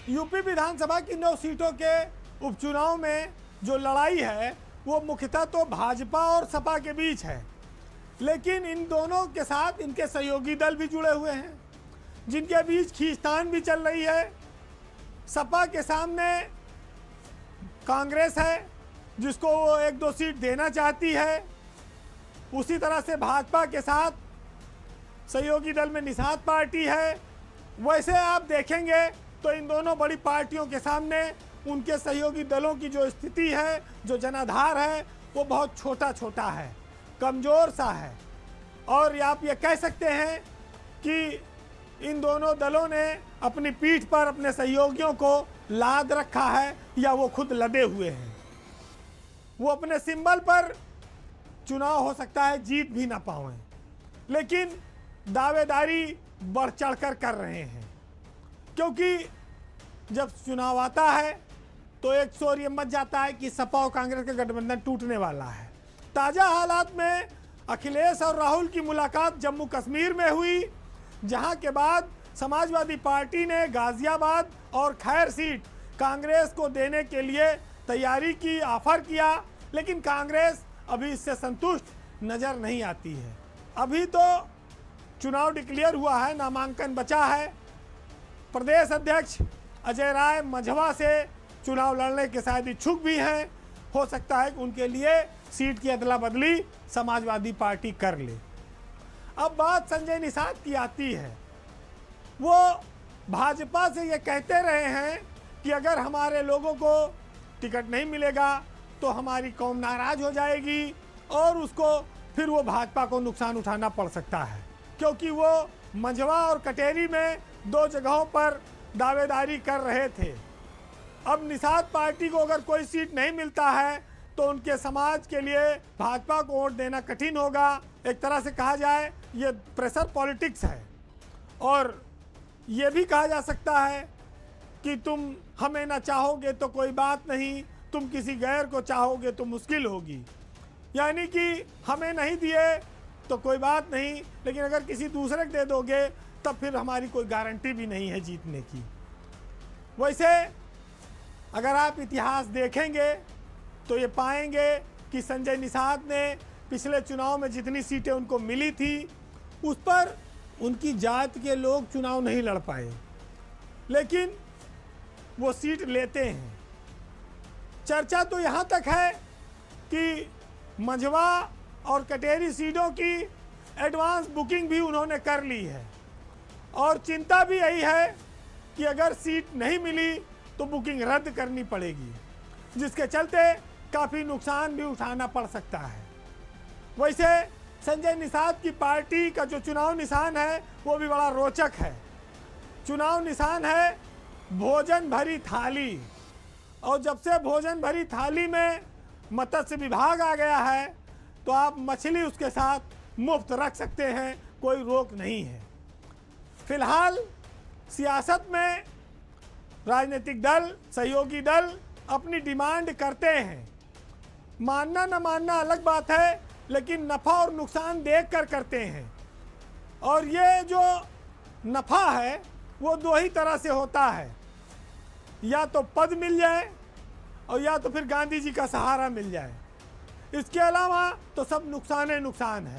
UP विधानसभा की 9 सीटों के उपचुनाव में जो लड़ाई है वो मुख्यतः तो भाजपा और सपा के बीच है, लेकिन इन दोनों के साथ इनके सहयोगी दल भी जुड़े हुए हैं जिनके बीच खींचतान भी चल रही है। सपा के सामने कांग्रेस है जिसको वो 1-2 सीट देना चाहती है, उसी तरह से भाजपा के साथ सहयोगी दल में निषाद पार्टी है। वैसे आप देखेंगे तो इन दोनों बड़ी पार्टियों के सामने उनके सहयोगी दलों की जो स्थिति है, जो जनाधार है, वो बहुत छोटा छोटा है, कमज़ोर सा है। और आप ये कह सकते हैं कि इन दोनों दलों ने अपनी पीठ पर अपने सहयोगियों को लाद रखा है या वो खुद लदे हुए हैं। वो अपने सिंबल पर चुनाव हो सकता है जीत भी ना पाएं, लेकिन दावेदारी बढ़ चढ़कर कर रहे हैं, क्योंकि जब चुनाव आता है तो एक शोर ये मच जाता है कि सपा और कांग्रेस का गठबंधन टूटने वाला है। ताज़ा हालात में अखिलेश और राहुल की मुलाकात जम्मू कश्मीर में हुई, जहां के बाद समाजवादी पार्टी ने गाजियाबाद और खैर सीट कांग्रेस को देने के लिए तैयारी की, ऑफर किया, लेकिन कांग्रेस अभी इससे संतुष्ट नज़र नहीं आती है। अभी तो चुनाव डिक्लेयर हुआ है, नामांकन बचा है। प्रदेश अध्यक्ष अजय राय मझवा से चुनाव लड़ने के शायद इच्छुक भी हैं। हो सकता है कि उनके लिए सीट की अदला बदली समाजवादी पार्टी कर ले। अब बात संजय निषाद की आती है। वो भाजपा से ये कहते रहे हैं कि अगर हमारे लोगों को टिकट नहीं मिलेगा तो हमारी कौम नाराज हो जाएगी और उसको फिर वो भाजपा को नुकसान उठाना पड़ सकता है, क्योंकि वो मंझवा और कटेरी में 2 जगहों पर दावेदारी कर रहे थे। अब निषाद पार्टी को अगर कोई सीट नहीं मिलता है तो उनके समाज के लिए भाजपा को वोट देना कठिन होगा। एक तरह से कहा जाए ये प्रेशर पॉलिटिक्स है, और ये भी कहा जा सकता है कि तुम हमें ना चाहोगे तो कोई बात नहीं, तुम किसी गैर को चाहोगे तो मुश्किल होगी। यानी कि हमें नहीं दिए तो कोई बात नहीं, लेकिन अगर किसी दूसरे को दे दोगे तब फिर हमारी कोई गारंटी भी नहीं है जीतने की। वैसे अगर आप इतिहास देखेंगे तो ये पाएंगे कि संजय निषाद ने पिछले चुनाव में जितनी सीटें उनको मिली थी उस पर उनकी जात के लोग चुनाव नहीं लड़ पाए, लेकिन वो सीट लेते हैं। चर्चा तो यहाँ तक है कि मंझवा और कटेरी सीटों की एडवांस बुकिंग भी उन्होंने कर ली है, और चिंता भी यही है कि अगर सीट नहीं मिली तो बुकिंग रद्द करनी पड़ेगी, जिसके चलते काफ़ी नुकसान भी उठाना पड़ सकता है। वैसे संजय निषाद की पार्टी का जो चुनाव निशान है वो भी बड़ा रोचक है। चुनाव निशान है भोजन भरी थाली, और जब से भोजन भरी थाली में मत्स्य विभाग आ गया है तो आप मछली उसके साथ मुफ्त रख सकते हैं, कोई रोक नहीं है। फिलहाल सियासत में राजनीतिक दल, सहयोगी दल अपनी डिमांड करते हैं। मानना न मानना अलग बात है, लेकिन नफ़ा और नुकसान देखकर करते हैं। और ये जो नफ़ा है वो 2 ही तरह से होता है, या तो पद मिल जाए और या तो फिर गांधी जी का सहारा मिल जाए। इसके अलावा तो सब नुकसान है।